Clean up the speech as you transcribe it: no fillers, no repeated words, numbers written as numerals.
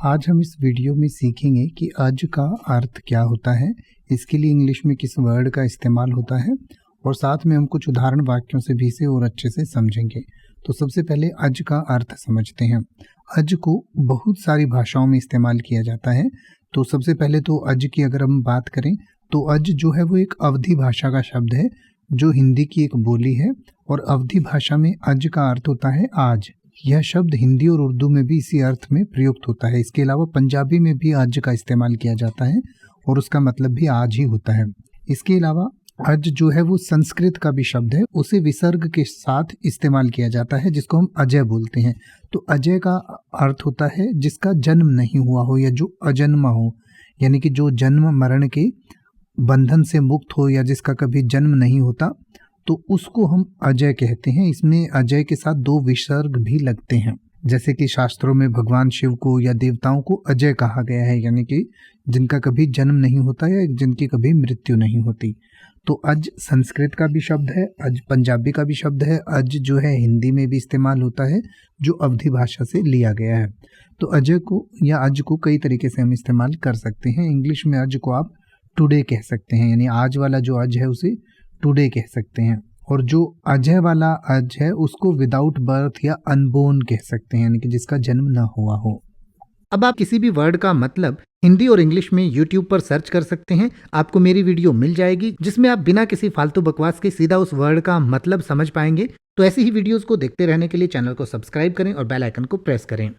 आज हम इस वीडियो में सीखेंगे कि अज का अर्थ क्या होता है, इसके लिए इंग्लिश में किस वर्ड का इस्तेमाल होता है और साथ में हम कुछ उदाहरण वाक्यों से भी इसे और अच्छे से समझेंगे। तो सबसे पहले अज का अर्थ समझते हैं। अज को बहुत सारी भाषाओं में इस्तेमाल किया जाता है। तो सबसे पहले तो अज की अगर हम बात करें तो अज जो है वो एक अवधी भाषा का शब्द है जो हिंदी की एक बोली है और अवधी भाषा में अज का अर्थ होता है आज। यह शब्द हिंदी और उर्दू में भी इसी अर्थ में प्रयुक्त होता है। इसके अलावा पंजाबी में भी अज का इस्तेमाल किया जाता है और उसका मतलब भी आज ही होता है। इसके अलावा अज जो है वो संस्कृत का भी शब्द है, उसे विसर्ग के साथ इस्तेमाल किया जाता है जिसको हम अजय बोलते हैं। तो अजय का अर्थ होता है जिसका जन्म नहीं हुआ हो या जो अजन्मा हो, यानी कि जो जन्म मरण के बंधन से मुक्त हो या जिसका कभी जन्म नहीं होता, तो उसको हम अजय कहते हैं। इसमें अजय के साथ दो विसर्ग भी लगते हैं, जैसे कि शास्त्रों में भगवान शिव को या देवताओं को अजय कहा गया है, यानी कि जिनका कभी जन्म नहीं होता या जिनकी कभी मृत्यु नहीं होती। तो अज संस्कृत का भी शब्द है, अज पंजाबी का भी शब्द है, अज जो है हिंदी में भी इस्तेमाल होता है जो अवधी भाषा से लिया गया है। तो अजय को या अज को कई तरीके से हम इस्तेमाल कर सकते हैं। इंग्लिश में अज को आप टुडे कह सकते हैं, यानी आज वाला जो अज है उसे टुडे कह सकते हैं। और जो अजय वाला अज है उसको विदाउट बर्थ या अनबोर्न कह सकते हैं, यानी कि जिसका जन्म ना हुआ हो। अब आप किसी भी वर्ड का मतलब हिंदी और इंग्लिश में YouTube पर सर्च कर सकते हैं। आपको मेरी वीडियो मिल जाएगी जिसमें आप बिना किसी फालतू बकवास के सीधा उस वर्ड का मतलब समझ पाएंगे। तो ऐसी ही वीडियोस को देखते रहने के लिए चैनल को सब्सक्राइब करें और बेल आइकन को प्रेस करें।